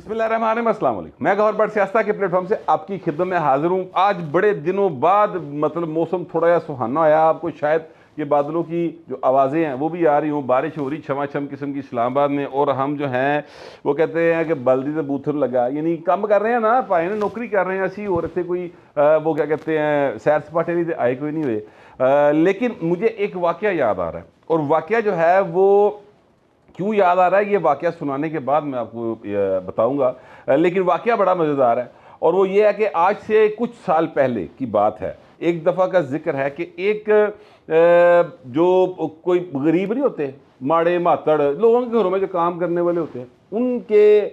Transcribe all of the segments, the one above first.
بسم اللہ الرحمن الرحیم، السلام علیکم۔ میں گوہر بٹ سیاستہ کے پلیٹ فارم سے آپ کی خدمت میں حاضر ہوں۔ آج بڑے دنوں بعد موسم تھوڑا سا سہانا آیا، آپ کو شاید یہ بادلوں کی جو آوازیں ہیں وہ بھی آ رہی ہوں، بارش ہو رہی چھما چھم قسم کی اسلام آباد میں، اور ہم جو ہیں وہ کہتے ہیں کہ بلدی سے بوتھر لگا، یعنی کام کر رہے ہیں نا پائے نوکری کر رہے ہیں اسی، اور اتنے کوئی وہ کیا کہتے ہیں سیر سپاٹے بھی آئے کوئی نہیں ہوئے۔ لیکن مجھے ایک واقعہ یاد آ رہا ہے، اور واقعہ جو ہے وہ کیوں یاد آ رہا ہے یہ واقعہ سنانے کے بعد میں آپ کو بتاؤں گا، لیکن واقعہ بڑا مزیدار ہے، اور وہ یہ ہے کہ آج سے کچھ سال پہلے کی بات ہے۔ ایک دفعہ کا ذکر ہے کہ ایک جو کوئی غریب نہیں ہوتے، ماڑے ماتڑ لوگوں کے گھروں میں جو کام کرنے والے ہوتے ہیں، ان کے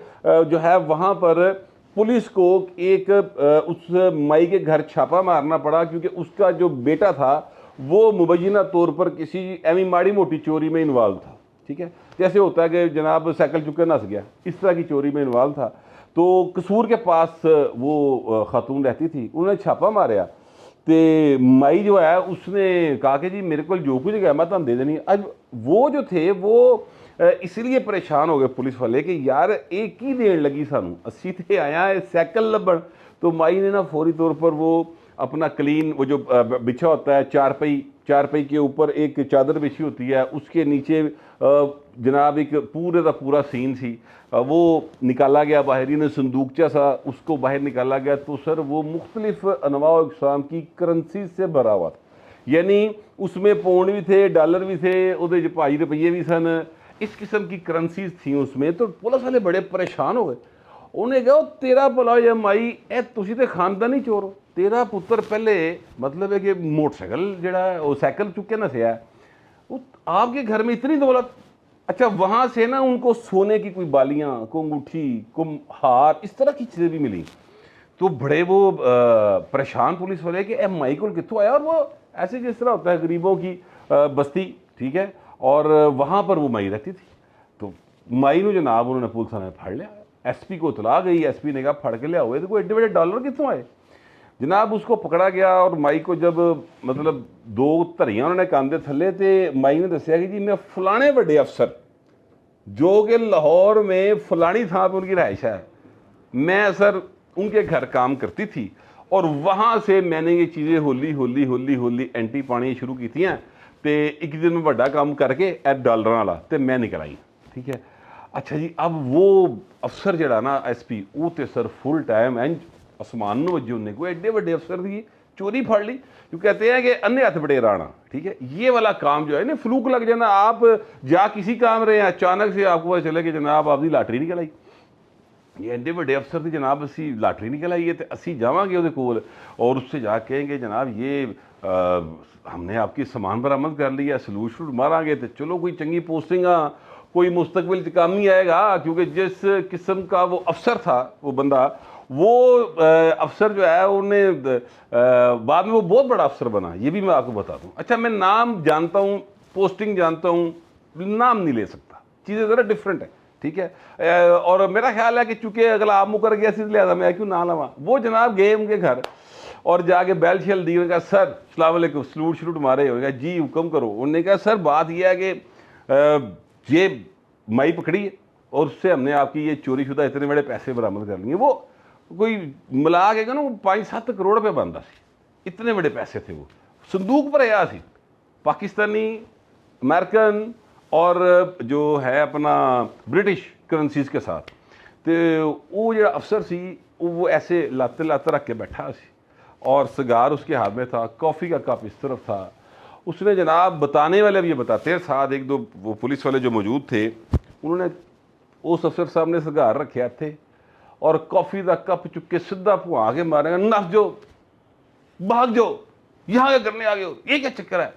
جو ہے وہاں پر پولیس کو ایک اس مائی کے گھر چھاپا مارنا پڑا، کیونکہ اس کا جو بیٹا تھا وہ مبینہ طور پر کسی ایویں ماڑی موٹی چوری میں انوالو تھا، ٹھیک ہے، جیسے ہوتا ہے کہ جناب سائیکل چکے نس گیا، اس طرح کی چوری میں انوالو تھا۔ تو قصور کے پاس وہ خاتون رہتی تھی، انہوں نے چھاپا ماریا، تے مائی جو ہے اس نے کہا کہ جی میرے کو جو کچھ گیا میں تم دے دینی۔ اب وہ جو تھے وہ اس لیے پریشان ہو گئے پولیس والے کہ یار ایک ہی دین لگی سانو، اسی تے آیا ہے سائیکل لبن۔ تو مائی نے نا فوری طور پر وہ اپنا کلین وہ جو بچھا ہوتا ہے چارپائی کے اوپر ایک چادر بچھی ہوتی ہے، اس کے نیچے جناب ایک پورے کا پورا سین سی، وہ نکالا گیا باہر، نے صندوقچہ سا اس کو باہر نکالا گیا، تو سر وہ مختلف انواع و اقسام کی کرنسی سے بھرا ہوا تھا، یعنی اس میں پاؤنڈ بھی تھے، ڈالر بھی تھے، وہ پائی روپیے بھی سن، اس قسم کی کرنسیز تھیں اس میں۔ تو پولیس والے بڑے پریشان ہو گئے، انہیں کہا تیرا بلا یا مائی اے تسی تے خاندانی چور ہو، تیرا پتر پہلے مطلب ہے کہ موٹر سائیکل جڑا ہے وہ سائیکل چکے نہ سیا ہے، آپ کے گھر میں اتنی دولت۔ اچھا وہاں سے نا ان کو سونے کی کوئی بالیاں، کوئی انگوٹھی، کوئی ہار، اس طرح کی چیزیں بھی ملی۔ تو بڑے وہ پریشان پولیس والے کہ اے مائی کو کتوں آیا، اور وہ ایسے جس طرح ہوتا ہے غریبوں کی بستی، ٹھیک ہے، اور وہاں پر وہ مائی رہتی تھی۔ تو مائی نو جناب انہوں نے پولیس نے پھڑ لیا، ایس پی کو اطلاع گئی، ایس پی نے کہا پھڑ کے لیا ہوئے تو کوئی ایڈے بڑے ڈالر کتوں آئے جناب۔ اس کو پکڑا گیا، اور مائی کو جب مطلب دو دھریاں انہوں نے کاندے تھلے، تے مائی نے دسیا کہ جی میں فلانے بڑے افسر جو کہ لاہور میں فلانی تھان پہ ان کی رہائش ہے، میں سر ان کے گھر کام کرتی تھی، اور وہاں سے میں نے یہ چیزیں ہولی اینٹی پانی شروع کی تھی ہیں، تے ایک دن میں بڑا کام کر کے ایٹ ڈالر والا تے میں نکل آئی، ٹھیک ہے۔ اچھا جی اب وہ افسر جڑا نا ایس پی، وہ تے سر فل ٹائم آسمان نو وجے انہیں کوئی ایڈے بڑے افسر دی چوری پھڑ لی، جو کہتے ہیں کہ انے ہاتھ بڑے رانا، ٹھیک ہے۔ یہ والا کام جو ہے نا فلوک لگ جانا، آپ جا کسی کام رہے ہیں اچانک سے آپ کو چلے کہ جناب آپ دی لاٹری نکل آئی، یہ ایڈے بڑے افسر دی جناب اسی لاٹری نکل آئی ہے، تو اسی جاواں گے وہ کول اور اس سے جا کہیں گے جناب یہ ہم نے آپ کی سامان برآمد کر لیا، سلوٹ شلوٹ مارا گے تو چلو کوئی چنگی پوسٹنگ کوئی مستقبل کام نہیں آئے گا، کیونکہ جس قسم کا وہ افسر تھا وہ بندہ، وہ افسر جو ہے انہیں بعد میں وہ بہت بڑا افسر بنا، یہ بھی میں آپ کو بتا دوں۔ اچھا میں نام جانتا ہوں، پوسٹنگ جانتا ہوں، نام نہیں لے سکتا، چیزیں ذرا ڈفرینٹ ہیں، ٹھیک ہے، اور میرا خیال ہے کہ چونکہ اگلا آپ مکر گیا اس لہٰذا میں کیوں نہ لواں۔ وہ جناب گئے ان کے گھر اور جا کے بیل شیل دی، انہوں نے کہا سر السلام علیکم، سلوٹ شلوٹ مارے، انہوں نے کہا جی حکم کرو۔ انہوں نے کہا سر بات یہ ہے کہ یہ مائی پکڑی ہے اور اس سے ہم نے آپ کی یہ چوری شدہ اتنے بڑے پیسے برآمد کر لیے، وہ کوئی ملا کے نا 5-7 کروڑ روپے بنتا سی، اتنے بڑے پیسے تھے، وہ صندوق پر آیا سی، پاکستانی، امریکن اور جو ہے اپنا برٹش کرنسیز کے ساتھ۔ تو وہ جو افسر سی وہ ایسے لاتے رکھ کے بیٹھا سی، اور سگار اس کے ہاتھ میں تھا، کافی کا کپ اس طرف تھا۔ اس نے جناب بتانے والے بھی یہ بتاتے ہیں، ساتھ ایک دو وہ پولیس والے جو موجود تھے، انہوں نے اس افسر صاحب نے سگار رکھے تھے اور کافی کا کپ چک کے سدھا پھوا کے مارے گا، نس جو بھاگ جو یہاں کیا کرنے آ گئے ہو، یہ کیا چکر ہے۔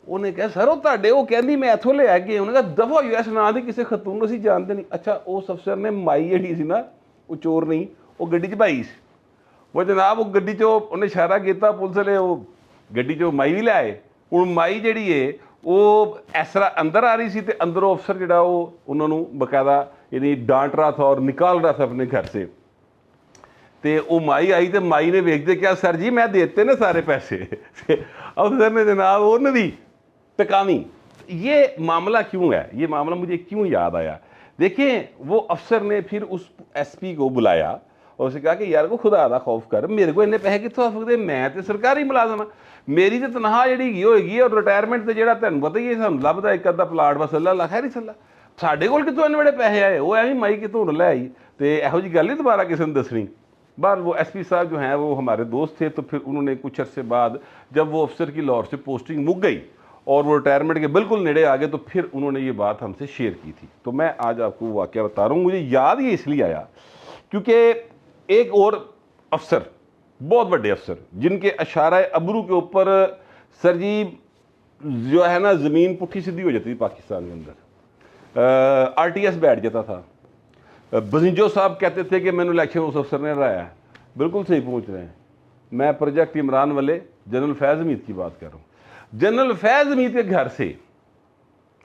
انہیں کہا سر وہ تاڈے وہ کہندی میں اتھوں لے گئے، انہوں نے کہا دفعہ یو ایس نہ دی کسی خاتون کو اسی جانتے نہیں۔ اچھا اس افسر نے مائی جڑی سی نا، وہ چور نہیں، وہ گڈی چ بھائی سی، وہ جناب وہ گڈی چو انہیں اشارہ کیتا پولیس والے، وہ گڈی چو مائی بھی لے آئے۔ ہوں مائی جڑی ہے وہ اس طرح اندر آ رہی سی، تے اندروں افسر جڑا وہ انہوں نے باقاعدہ یعنی ڈانٹ رہا تھا اور نکال رہا تھا اپنے گھر سے۔ تے وہ مائی آئی تے مائی نے ویک دے کیا سر جی میں دیتے نا سارے پیسے، افسر نے جناب انہوں نے ٹکاوی۔ یہ معاملہ کیوں ہے، یہ معاملہ مجھے کیوں یاد آیا، دیکھیں وہ افسر نے پھر اس ایس پی کو بلایا اور اسے کہا کہ یار کو خدا دا خوف کر, میرے کو انہیں پیسے کتوں آ سکتے, میں تے سرکاری ملازم ہاں, میری تے تنخواہ جڑی ہوئے گی اور ریٹائرمنٹ تے جڑا تینوں پتہ ہی ہے سانوں لبدا ایک ادھا پلاٹ بس اللہ خیر ہی صلاح, ساڈے کول کتوں اننے بڑے پیسے آئے, وہ ایویں مائی کتوں لے آئی, تے ایہو جی گل نہیں دوبارہ کسی نے دسنی. بار وہ ایس پی صاحب جو ہیں وہ ہمارے دوست تھے, تو پھر انہوں نے کچھ عرصے بعد جب وہ افسر کی لاہور سے پوسٹنگ مک گئی اور وہ ریٹائرمنٹ کے بالکل نیڑے آ گئے, تو پھر انہوں نے یہ بات ہم سے شیئر کی تھی. تو میں آج آپ کو واقعہ بتا رہا ہوں, مجھے یاد یہ اس لیے آیا کیونکہ ایک اور افسر, بہت بڑے افسر, جن کے اشارہ ابرو کے اوپر سر جی جو ہے نا زمین پٹھی سیدھی ہو جاتی تھی پاکستان کے اندر, آر ٹی ایس بیٹھ جاتا تھا. بزنجو صاحب کہتے تھے کہ میں نے الیکشن اس افسر نے ہرایا ہے, بالکل صحیح پہنچ رہے ہیں. میں پروجیکٹ عمران والے جنرل فیض حمید کی بات کر رہا ہوں. جنرل فیض حمید کے گھر سے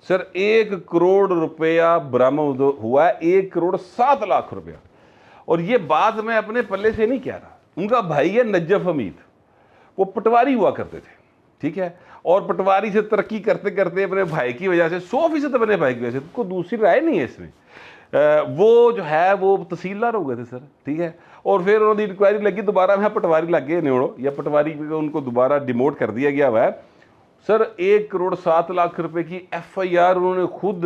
سر 1 کروڑ روپیہ برآمد ہوا ہے, 1,07,00,000 روپیہ. اور یہ بات میں اپنے پلے سے نہیں کہہ رہا, ان کا بھائی ہے نجف حمید, وہ پٹواری ہوا کرتے تھے, ٹھیک ہے, اور پٹواری سے ترقی کرتے کرتے اپنے بھائی کی وجہ سے 100% اپنے بھائی کی وجہ سے, کوئی دوسری رائے نہیں ہے اس میں, وہ جو ہے وہ تحصیلدار ہو گئے تھے سر, ٹھیک ہے. اور پھر انہوں نے انکوائری لگی دوبارہ, میں پٹواری لگ گئے نیوڑو یا پٹواری ان کو دوبارہ ڈیموٹ کر دیا گیا ہوا ہے سر. 1,07,00,000 روپے کی ایف آئی آر انہوں نے خود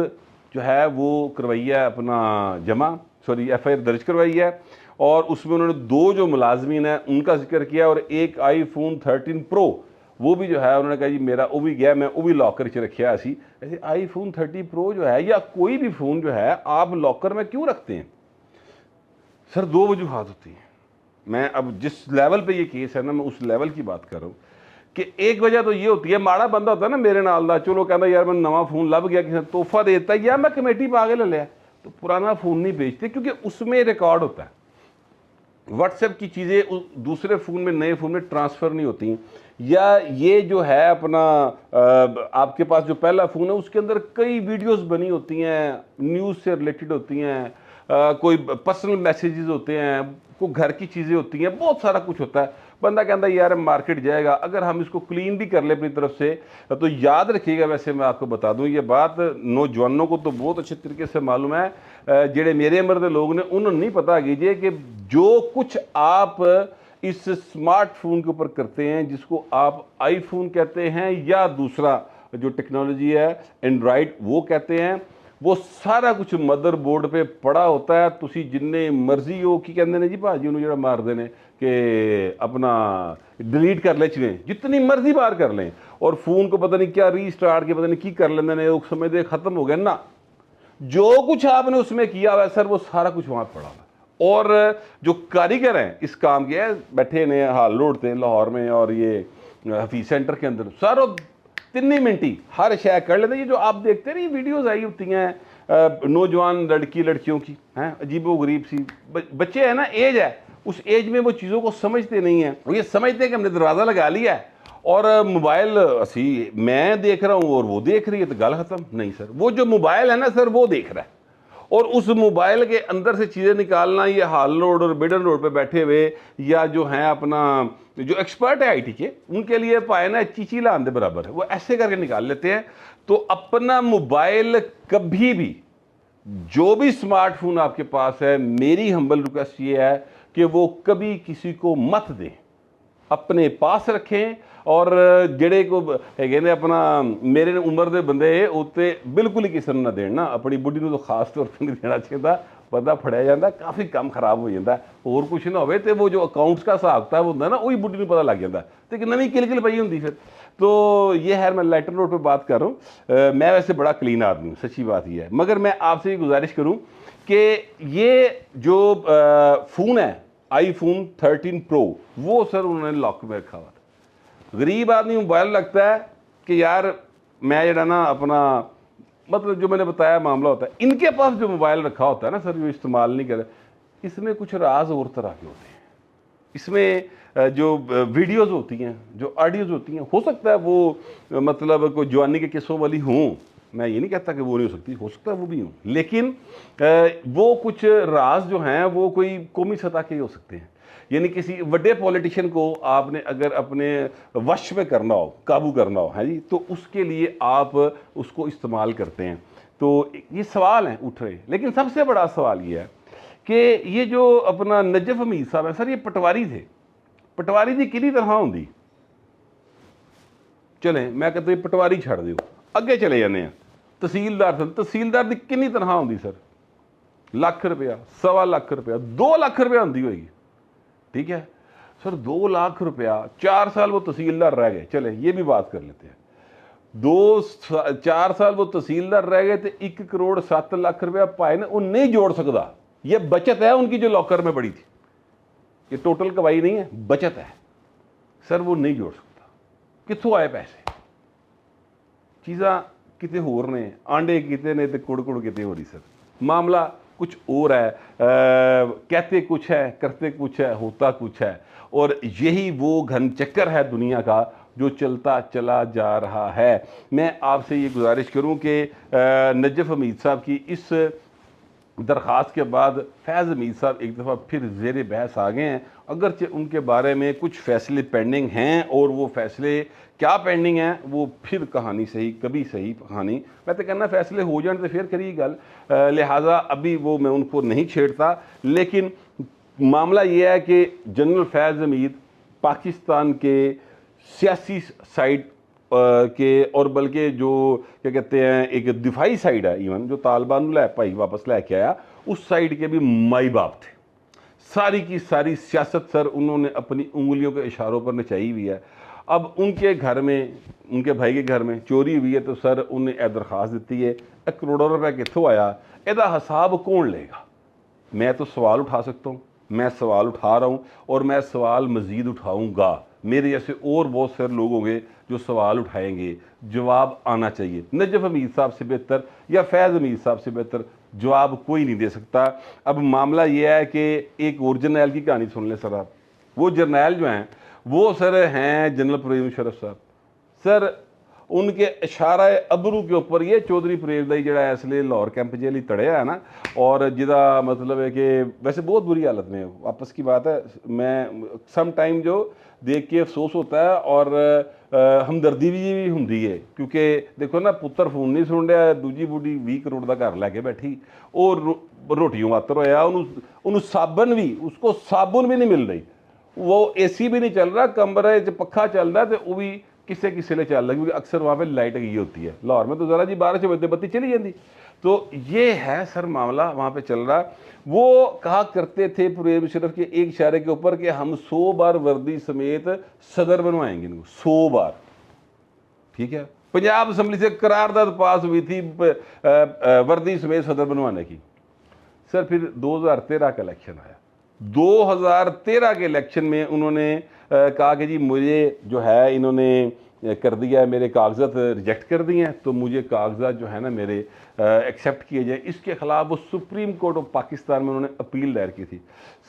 جو ہے وہ کروائی ہے, اپنا جمع سوری ایف آئی آر درج کروائی ہے, اور اس میں انہوں نے 2 جو ملازمین ہیں ان کا ذکر کیا, اور ایک آئی فون 13 پرو وہ بھی جو ہے انہوں نے کہا جی میرا وہ بھی گیا, میں وہ بھی لاکر چ رکھیا اسی. ایسے آئی فون 30 پرو جو ہے یا کوئی بھی فون جو ہے آپ لاکر میں کیوں رکھتے ہیں سر؟ 2 وجوہات ہوتی ہیں. میں اب جس لیول پہ یہ کیس ہے نا, میں اس لیول کی بات کر رہا ہوں کہ ایک وجہ تو یہ ہوتی ہے, ماڑا بندہ ہوتا ہے نا میرے نال دا, چلو کہنا یار میں نواں فون لب گیا, کسی نے تحفہ دیتا ہے یا میں کمیٹی پا کے لے لیا, تو پرانا فون نہیں بیچتے کیونکہ اس میں ریکارڈ ہوتا ہے. واٹس ایپ کی چیزیں دوسرے فون میں نئے فون میں ٹرانسفر نہیں ہوتی, یا یہ جو ہے اپنا آپ کے پاس جو پہلا فون ہے اس کے اندر کئی ویڈیوز بنی ہوتی ہیں, نیوز سے ریلیٹڈ ہوتی ہیں, کوئی پرسنل میسیجز ہوتے ہیں, کوئی گھر کی چیزیں ہوتی ہیں, بہت سارا کچھ ہوتا ہے. بندہ کہتا ہے یار مارکیٹ جائے گا, اگر ہم اس کو کلین بھی کر لیں اپنی طرف سے تو یاد رکھیے گا. ویسے میں آپ کو بتا دوں یہ بات نوجوانوں کو تو بہت اچھے طریقے سے معلوم ہے, جڑے میرے عمر دے لوگ نے انہوں نے نہیں پتا کیجیے کہ جو کچھ آپ اس اسمارٹ فون کے اوپر کرتے ہیں, جس کو آپ آئی فون کہتے ہیں یا دوسرا جو ٹیکنالوجی ہے اینڈرائڈ وہ کہتے ہیں, وہ سارا کچھ مدر بورڈ پہ پڑا ہوتا ہے. تسی جننے مرضی ہو کی کہندے نے جی بھاجی انہوں جڑا مار دینے کہ اپنا ڈیلیٹ کر لے چلیں, جتنی مرضی بار کر لیں, اور فون کو پتہ نہیں کیا ری سٹارٹ کے پتہ نہیں کی کر لیندے نے, وہ سمجھتے ختم ہو گئے نا. جو کچھ آپ نے اس میں کیا ہوا ہے سر وہ سارا کچھ وہاں پڑا ہوا. اور جو کاریگر ہیں اس کام کے بیٹھے نے ہال روڈ تھے لاہور میں اور یہ حفیظ سینٹر کے اندر, سر 3 منٹ ہی ہر شے کر لیتے. یہ جو آپ دیکھتے ہیں ویڈیوز آئی ہوتی ہیں نوجوان لڑکیوں کی ہیں, عجیب و غریب سی بچے ہیں نا, ایج ہے, اس ایج میں وہ چیزوں کو سمجھتے نہیں ہیں. وہ یہ سمجھتے ہیں کہ ہم نے دروازہ لگا لیا ہے اور موبائل اسی میں دیکھ رہا ہوں اور وہ دیکھ رہی ہے تو گل ختم. نہیں سر, وہ جو موبائل ہے نا سر وہ دیکھ رہا ہے, اور اس موبائل کے اندر سے چیزیں نکالنا یہ ہال روڈ اور بیڈن روڈ پہ بیٹھے ہوئے یا جو ہیں اپنا جو ایکسپرٹ ہے آئی ٹی کے, ان کے لیے پائے نا چیچی لاندے برابر ہے, وہ ایسے کر کے نکال لیتے ہیں. تو اپنا موبائل کبھی بھی, جو بھی اسمارٹ فون آپ کے پاس ہے, میری ہمبل ریکویسٹ یہ ہے کہ وہ کبھی کسی کو مت دیں, اپنے پاس رکھیں. اور جڑے کو کہنے اپنا میرے عمر دے بندے اتنے بالکل ہی کسی نہ دین, اپنی بڈھی نو تو خاص طور پہ نہیں دینا چاہیے, بندہ پھڑیا جاتا کافی کم خراب ہو جاتا ہے. اور کچھ نہ ہوئے تو وہ جو اکاؤنٹس کا حساب کتاب ہوتا ہے نا وہی بڈھی نو پتہ لگ جاتا ہے, تو ایک نویں کل پئی ہوندی پھر. تو یہ ہے, میں لائٹر روڈ پہ بات کر رہا ہوں. میں ویسے بڑا کلین آدمی ہوں, سچی بات یہ ہے, مگر میں آپ سے یہ گزارش کروں کہ یہ جو فون ہے آئی فون 13 پرو وہ سر انہوں نے لاک میں رکھا ہوا تھا. غریب آدمی موبائل لگتا ہے کہ یار میں جڑا نا اپنا مطلب جو میں نے بتایا معاملہ ہوتا ہے, ان کے پاس جو موبائل رکھا ہوتا ہے نا سر جو استعمال نہیں کرے, اس میں کچھ راز اور طرح کے ہوتے ہیں. اس میں جو ویڈیوز ہوتی ہیں, جو آڈیوز ہوتی ہیں, ہو سکتا ہے وہ مطلب کوئی جوانی کے قصوں والی ہوں, میں یہ نہیں کہتا کہ وہ نہیں ہو سکتی, ہو سکتا ہے وہ بھی ہوں, لیکن وہ کچھ راز جو ہیں وہ کوئی قومی سطح کے ہی ہو سکتے ہیں. یعنی کسی بڑے پولیٹیشین کو آپ نے اگر اپنے وش میں کرنا ہو, قابو کرنا ہو, ہے جی, تو اس کے لیے آپ اس کو استعمال کرتے ہیں. تو یہ سوال ہیں اٹھ رہے، لیکن سب سے بڑا سوال یہ ہے کہ یہ جو اپنا نجف حمید صاحب ہیں سر، یہ پٹواری تھے، پٹواری دی کنی طرح ہوں دی، چلیں میں کہتا ہوں پٹواری چھڑ دیو، اگے چلے جانے ہیں تحصیلدار سن، تحصیلدار دی کنی طرح ہوں دی سر، لاکھ روپیہ، 1.25 لاکھ روپیہ، 2 لاکھ روپیہ ہوں دی ہوئے گی، ٹھیک ہے سر، 2 لاکھ روپیہ 4 سال وہ تحصیلدار رہ گئے، چلیں یہ بھی بات کر لیتے ہیں، 4 سال وہ تحصیلدار رہ گئے تو 1 کروڑ 7 لاکھ روپیہ پائے نا، وہ نہیں جوڑ سکتا، یہ بچت ہے ان کی جو لاکر میں پڑی تھی، یہ ٹوٹل کمائی نہیں ہے، بچت ہے سر، وہ نہیں جوڑ سکتا، کتوں آئے پیسے، چیزاں کتے ہور نے، آنڈے کتے نے تو کڑ کڑ کتے ہو رہی سر، معاملہ کچھ اور ہے، کہتے کچھ ہے کرتے کچھ ہے ہوتا کچھ ہے، اور یہی وہ گھن چکر ہے دنیا کا جو چلتا چلا جا رہا ہے۔ میں آپ سے یہ گزارش کروں کہ نجف حمید صاحب کی اس درخواست کے بعد فیض حمید صاحب ایک دفعہ پھر زیر بحث آ گئے ہیں، اگرچہ ان کے بارے میں کچھ فیصلے پینڈنگ ہیں، اور وہ فیصلے کیا پینڈنگ ہیں وہ پھر کہانی صحیح کبھی صحیح کہانی، میں تو کہنا فیصلے ہو جان تو پھر کریے گل، لہٰذا ابھی وہ میں ان کو نہیں چھیڑتا، لیکن معاملہ یہ ہے کہ جنرل فیض حمید پاکستان کے سیاسی سائڈ کے، اور بلکہ جو کیا کہتے ہیں ایک دفاعی سائڈ ہے، ایون جو طالبان لے پائی واپس لے کے آیا، اس سائڈ کے بھی مائی باپ تھے، ساری کی ساری سیاست سر انہوں نے اپنی انگلیوں کے اشاروں پر نچائی ہوئی ہے۔ اب ان کے گھر میں، ان کے بھائی کے گھر میں چوری ہوئی ہے تو سر انہیں اے درخواست دیتی ہے، 1 کروڑ روپے کتوں آیا، یہ حساب کون لے گا؟ میں تو سوال اٹھا سکتا ہوں، میں سوال اٹھا رہا ہوں، اور میں سوال مزید اٹھاؤں گا، میرے جیسے اور بہت سارے لوگ ہوں گے جو سوال اٹھائیں گے، جواب آنا چاہیے۔ نجف حمید صاحب سے بہتر یا فیض حمید صاحب سے بہتر جواب کوئی نہیں دے سکتا۔ اب معاملہ یہ ہے کہ ایک اور جرنیل کی کہانی سن لیں سر آپ، وہ جرنیل جو ہیں وہ سر ہیں جنرل پرویز مشرف صاحب، سر ان کے اشارہ ابرو کے اوپر یہ چودھری پرویز دائی جڑا ہے اس لیے لاہور کیمپ جیلی تڑیا ہے نا، اور جدا مطلب ہے کہ ویسے بہت بری حالت میں واپس کی بات ہے، میں سم ٹائم جو دیکھ کے افسوس ہوتا ہے اور ہمدردی بھی ہوندی ہے، کیونکہ دیکھو نا پتر فون نہیں سن رہا، دوجی بوڈی 20 کروڑ کا گھر لے کے بیٹھی اور روٹیوں واتر ہویا، انہوں صابن بھی، اس کو صابن بھی نہیں مل رہی، وہ اے سی بھی نہیں چل رہا، کمرے پکھا چل رہا ہے تو وہ بھی کسے کسے لے چل رہا ہے، کیونکہ اکثر وہاں پہ لائٹ گئی ہوتی ہے، لاہور میں تو ذرا جی 12 بجے بتی چلی جاتی، تو یہ ہے سر معاملہ وہاں پہ چل رہا۔ وہ کہا کرتے تھے پرویز مشرف کے ایک اشارے کے اوپر کہ ہم 100 بار وردی سمیت صدر بنوائیں گے ان کو، 100 بار، ٹھیک ہے، پنجاب اسمبلی سے قرارداد پاس ہوئی تھی وردی سمیت صدر بنوانے کی، سر پھر 2013 کا الیکشن آیا، 2013 کے الیکشن میں انہوں نے کہا کہ جی مجھے جو ہے انہوں نے کر دیا ہے، میرے کاغذات ریجیکٹ کر دیے ہیں، تو مجھے کاغذات جو ہے نا میرے ایکسیپٹ کیے جائیں، اس کے خلاف وہ سپریم کورٹ آف پاکستان میں انہوں نے اپیل دائر کی تھی،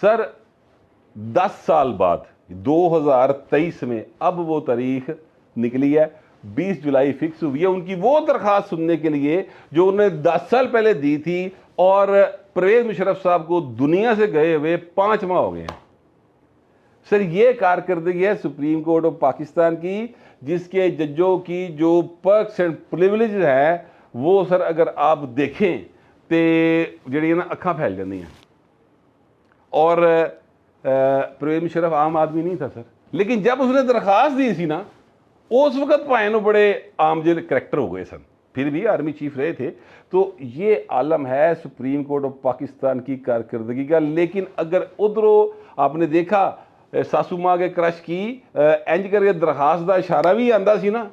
سر 10 سال بعد 2023 میں اب وہ تاریخ نکلی ہے، 20 جولائی فکس ہوئی ہے ان کی وہ درخواست سننے کے لیے جو انہوں نے 10 سال پہلے دی تھی، اور پرویز مشرف صاحب کو دنیا سے گئے ہوئے 5 ماہ ہو گئے ہیں۔ سر یہ کارکردگی ہے سپریم کورٹ آف پاکستان کی، جس کے ججوں کی جو پرکس اینڈ پریویلیج ہے وہ سر اگر آپ دیکھیں تو جڑی نا اکھاں پھیل جاندی ہیں، اور پرویز مشرف عام آدمی نہیں تھا سر، لیکن جب اس نے درخواست دی سی نا اس وقت پائنوں بڑے عام جل کریکٹر ہو گئے سن، پھر بھی آرمی چیف رہے تھے، تو یہ عالم ہے سپریم کورٹ آف پاکستان کی کارکردگی کا۔ لیکن اگر ادھروں آپ نے دیکھا ساسو ماں کے کرش کی انج کر کے درخواست دا اشارہ بھی آندا سی نا،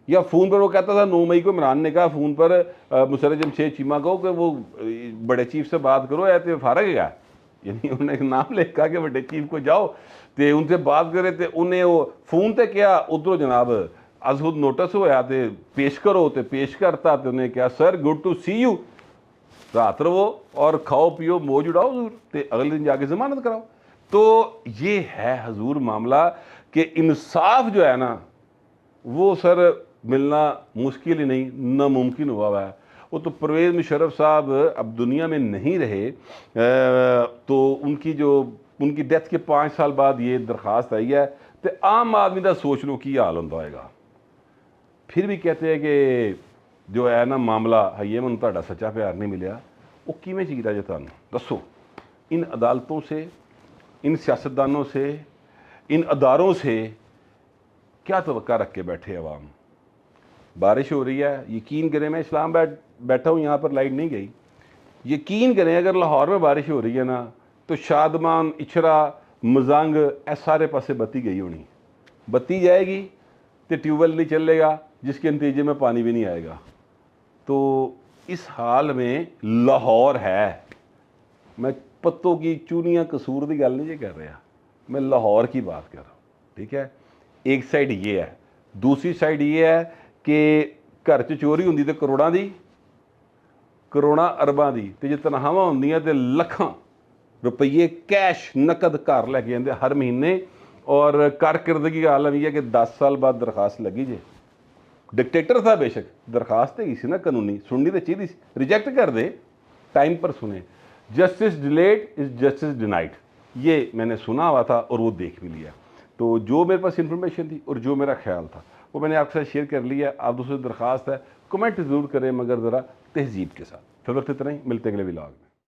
یا فون پر وہ کہتا تھا 9 مئی کو عمران نے کہا فون پر مسرت جمشید چیمہ کو کہ وہ بڑے چیف سے بات کرو، ہے تو فارغ ہے، یعنی انہوں نے ایک نام لکھا کہ بڑے چیف کو جاؤ تے ان سے بات کرے، تے انہیں وہ فون تے کیا ادھروں جناب از خود نوٹس ہوا تے پیش کرو تے پیش کرتا، تے انہیں کہا sir good to see you, رات رہو اور کھاؤ پیو موج اڑاؤ حضور، تے اگلے دن جا کے ضمانت کراؤ۔ تو یہ ہے حضور معاملہ کہ انصاف جو ہے نا وہ سر ملنا مشکل ہی نہیں، ناممکن ہوا ہے۔ وہ تو پرویز مشرف صاحب اب دنیا میں نہیں رہے، تو ان کی ڈیتھ کے 5 سال بعد یہ درخواست آئی ہے، تو عام آدمی دا سوچ لو کی حال ہوتا ہوئے گا۔ پھر بھی کہتے ہیں کہ ਜੋ ਹੈ ਨਾ ਮਾਮਲਾ ਹਈਏ ਮੈਨੂੰ ਤੁਹਾਡਾ ਸੱਚਾ ਪਿਆਰ ਨਹੀਂ ਮਿਲਿਆ, ਉਹ ਕਿਵੇਂ ਚੀਰਾ ਜੇ ਤੁਹਾਨੂੰ ਦੱਸੋ। ان عدالتوں سے، ان سیاستدانوں سے، ان اداروں سے کیا توقع رکھ کے بیٹھے عوام؟ بارش ہو رہی ہے، یقین کریں میں اسلام آباد بیٹھا ہوں، یہاں پر لائٹ نہیں گئی، یقین کریں اگر لاہور میں بارش ہو رہی ہے نا تو شادمان، اچھرا، مزنگ، اے سارے پاسے بتی گئی ہونی، بتی جائے گی تو ٹیوب ویل نہیں چلے گا، جس کے نتیجے میں پانی بھی نہیں آئے گا۔ تو اس حال میں لاہور ہے، میں پتوں کی چونیاں قصور دی گل نہیں کر رہا، میں لاہور کی بات کر رہا ہوں، ٹھیک ہے۔ ایک سائڈ یہ ہے، دوسری سائڈ یہ ہے کہ گھر چ چوری ہوندی تے کروڑاں دی، کروڑاں ارباں دی، تے جے تنخواہاں ہوندیاں تے لکھاں روپیے کیش نقد گھر لے کے جاندے ہر مہینے، اور کارکردگی کا عالم یہ ہے کہ 10 سال بعد درخواست لگی جے۔ ڈکٹیٹر تھا بے شک، درخواست ہے سی نا قانونی، سننی تو چاہیے، ریجیکٹ کر دے، ٹائم پر سنیں۔ Justice delayed is justice denied, یہ میں نے سنا ہوا تھا اور وہ دیکھ بھی لیا۔ تو جو میرے پاس انفارمیشن تھی اور جو میرا خیال تھا وہ میں نے آپ کے ساتھ شیئر کر لیا۔ آپ دوسرے درخواست ہے کمنٹ ضرور کریں، مگر ذرا تہذیب کے ساتھ۔ فی الوقت اتنا ہی، ملتے ہیں اگلے ولاگ میں۔